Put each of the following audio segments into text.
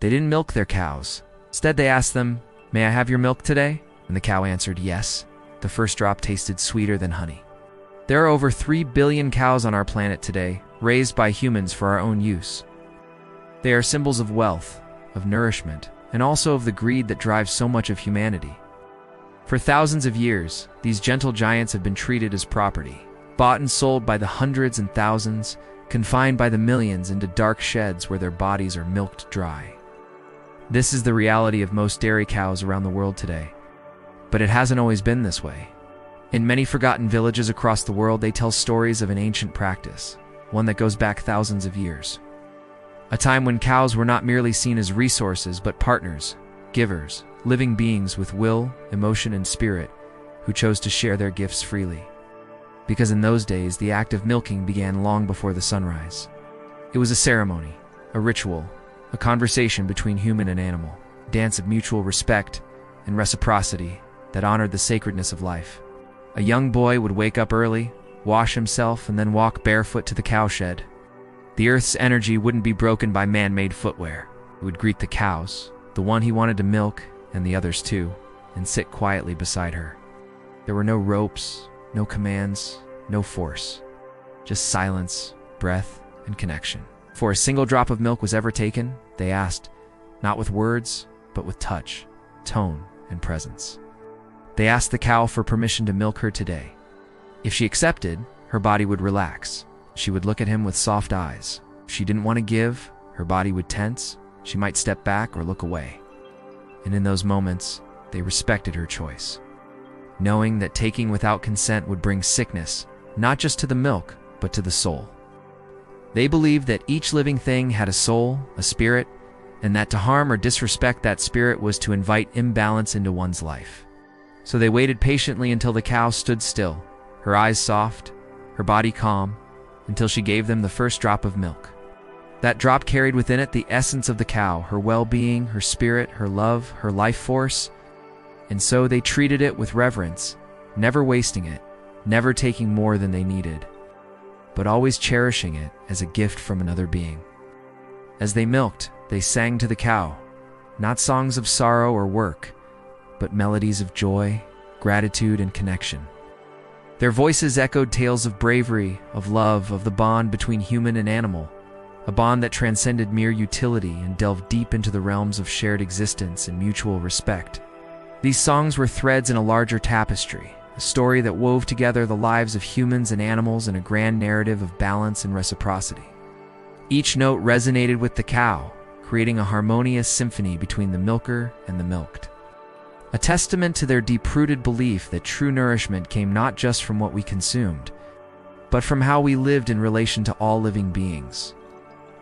They didn't milk their cows. Instead, they asked them, "May I have your milk today?" And the cow answered yes. The first drop tasted sweeter than honey. There are over 3 billion cows on our planet today, raised by humans for our own use. They are symbols of wealth, of nourishment, and also of the greed that drives so much of humanity. For thousands of years, these gentle giants have been treated as property, bought and sold by the hundreds and thousands, confined by the millions into dark sheds where their bodies are milked dry. This is the reality of most dairy cows around the world today. But it hasn't always been this way. In many forgotten villages across the world, they tell stories of an ancient practice, one that goes back thousands of years. A time when cows were not merely seen as resources, but partners, givers, living beings with will, emotion, and spirit, who chose to share their gifts freely. Because in those days, the act of milking began long before the sunrise. It was a ceremony, a ritual, a conversation between human and animal, a dance of mutual respect and reciprocity that honored the sacredness of life. A young boy would wake up early, wash himself, and then walk barefoot to the cowshed. The earth's energy wouldn't be broken by man-made footwear. He would greet the cows, the one he wanted to milk, and the others too, and sit quietly beside her. There were no ropes, no commands, no force. Just silence, breath, and connection. Before a single drop of milk was ever taken, they asked, not with words, but with touch, tone, and presence. They asked the cow for permission to milk her today. If she accepted, her body would relax. She would look at him with soft eyes. If she didn't want to give, her body would tense. She might step back or look away. And in those moments, they respected her choice, knowing that taking without consent would bring sickness, not just to the milk, but to the soul. They believed that each living thing had a soul, a spirit, and that to harm or disrespect that spirit was to invite imbalance into one's life. So they waited patiently until the cow stood still, her eyes soft, her body calm, until she gave them the first drop of milk. That drop carried within it the essence of the cow, her well-being, her spirit, her love, her life force. And so they treated it with reverence, never wasting it, never taking more than they needed, but always cherishing it as a gift from another being. As they milked, they sang to the cow, not songs of sorrow or work, but melodies of joy, gratitude, and connection. Their voices echoed tales of bravery, of love, of the bond between human and animal, a bond that transcended mere utility and delved deep into the realms of shared existence and mutual respect. These songs were threads in a larger tapestry, a story that wove together the lives of humans and animals in a grand narrative of balance and reciprocity. Each note resonated with the cow, creating a harmonious symphony between the milker and the milked. A testament to their deep-rooted belief that true nourishment came not just from what we consumed, but from how we lived in relation to all living beings.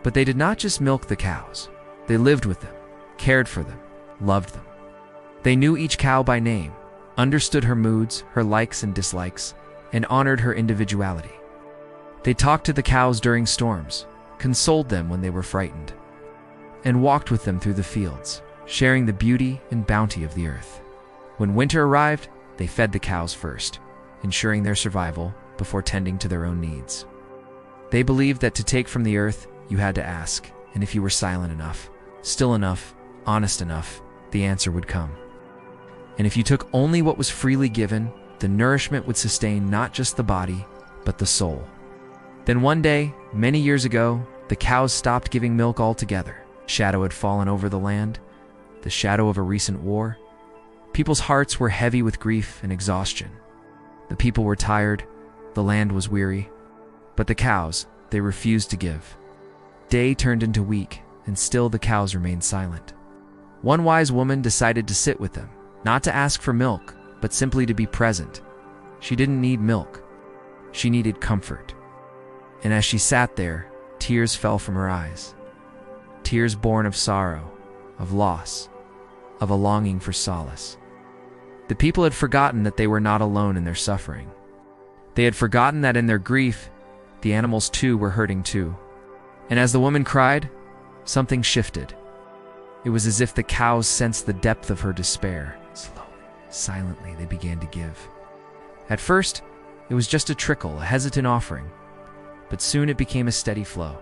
But they did not just milk the cows. They lived with them, cared for them, loved them. They knew each cow by name, understood her moods, her likes and dislikes, and honored her individuality. They talked to the cows during storms, consoled them when they were frightened, and walked with them through the fields, sharing the beauty and bounty of the earth. When winter arrived, they fed the cows first, ensuring their survival before tending to their own needs. They believed that to take from the earth, you had to ask, and if you were silent enough, still enough, honest enough, the answer would come. And if you took only what was freely given, the nourishment would sustain not just the body, but the soul. Then one day, many years ago, the cows stopped giving milk altogether. Shadow had fallen over the land, the shadow of a recent war. People's hearts were heavy with grief and exhaustion. The people were tired, the land was weary, but the cows, they refused to give. Day turned into week, and still the cows remained silent. One wise woman decided to sit with them, not to ask for milk, but simply to be present. She didn't need milk. She needed comfort. And as she sat there, tears fell from her eyes. Tears born of sorrow, of loss, of a longing for solace. The people had forgotten that they were not alone in their suffering. They had forgotten that in their grief, the animals too were hurting too. And as the woman cried, something shifted. It was as if the cows sensed the depth of her despair. Slowly, silently, they began to give. At first, it was just a trickle, a hesitant offering. But soon it became a steady flow.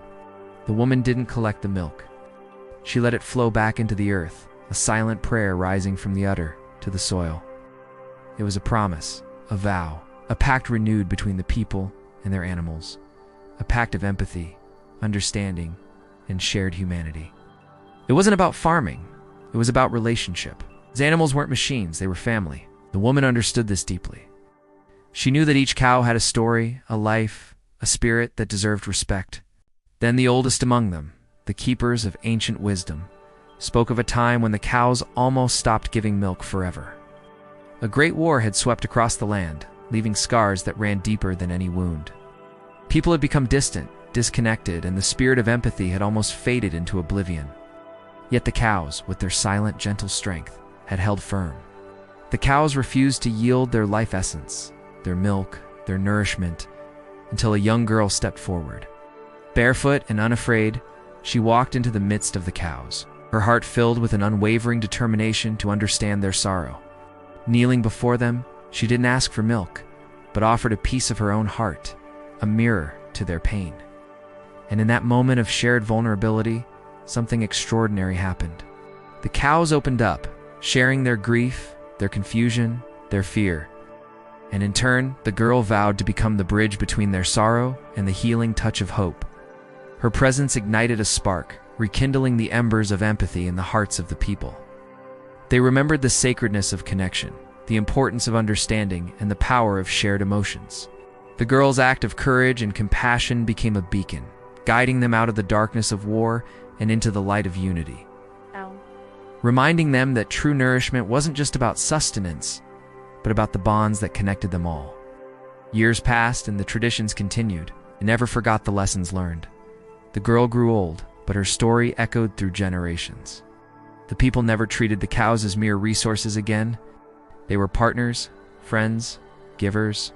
The woman didn't collect the milk. She let it flow back into the earth, a silent prayer rising from the udder to the soil. It was a promise, a vow, a pact renewed between the people and their animals, a pact of empathy, understanding, and shared humanity. It wasn't about farming, it was about relationship. The animals weren't machines, they were family. The woman understood this deeply. She knew that each cow had a story, a life, a spirit that deserved respect. Then the oldest among them, the keepers of ancient wisdom, spoke of a time when the cows almost stopped giving milk forever. A great war had swept across the land, leaving scars that ran deeper than any wound. People had become distant, disconnected, and the spirit of empathy had almost faded into oblivion. Yet the cows, with their silent, gentle strength, had held firm. The cows refused to yield their life essence, their milk, their nourishment, until a young girl stepped forward. Barefoot and unafraid, she walked into the midst of the cows, her heart filled with an unwavering determination to understand their sorrow. Kneeling before them, she didn't ask for milk, but offered a piece of her own heart, a mirror to their pain. And in that moment of shared vulnerability, something extraordinary happened. The cows opened up, sharing their grief, their confusion, their fear. And in turn, the girl vowed to become the bridge between their sorrow and the healing touch of hope. Her presence ignited a spark, rekindling the embers of empathy in the hearts of the people. They remembered the sacredness of connection, the importance of understanding, and the power of shared emotions. The girl's act of courage and compassion became a beacon, guiding them out of the darkness of war and into the light of unity. Reminding them that true nourishment wasn't just about sustenance, but about the bonds that connected them all. Years passed and the traditions continued, and never forgot the lessons learned. The girl grew old, but her story echoed through generations. The people never treated the cows as mere resources again. They were partners, friends, givers.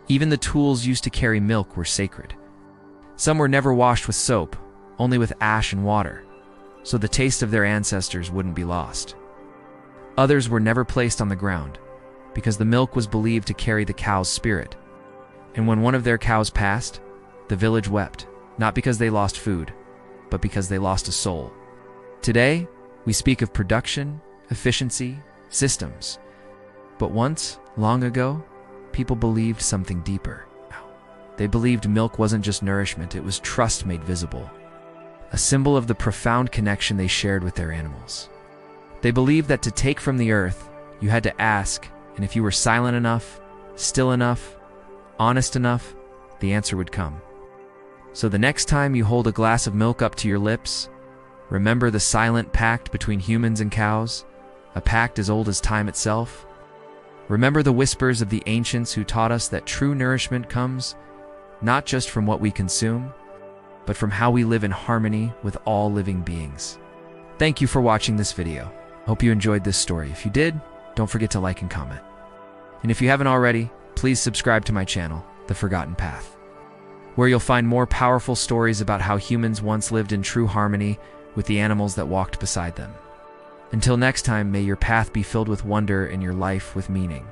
Even the tools used to carry milk were sacred. Some were never washed with soap, only with ash and water, so the taste of their ancestors wouldn't be lost. Others were never placed on the ground, because the milk was believed to carry the cow's spirit. And when one of their cows passed, the village wept, not because they lost food, but because they lost a soul. Today, we speak of production, efficiency, systems. But once, long ago, people believed something deeper. They believed milk wasn't just nourishment, it was trust made visible, a symbol of the profound connection they shared with their animals. They believed that to take from the earth, you had to ask, and if you were silent enough, still enough, honest enough, the answer would come. So the next time you hold a glass of milk up to your lips, remember the silent pact between humans and cows, a pact as old as time itself. Remember the whispers of the ancients who taught us that true nourishment comes not just from what we consume, but from how we live in harmony with all living beings. Thank you for watching this video. Hope you enjoyed this story. If you did, don't forget to like and comment. And if you haven't already, please subscribe to my channel, The Forgotten Path, where you'll find more powerful stories about how humans once lived in true harmony with the animals that walked beside them. Until next time, may your path be filled with wonder and your life with meaning.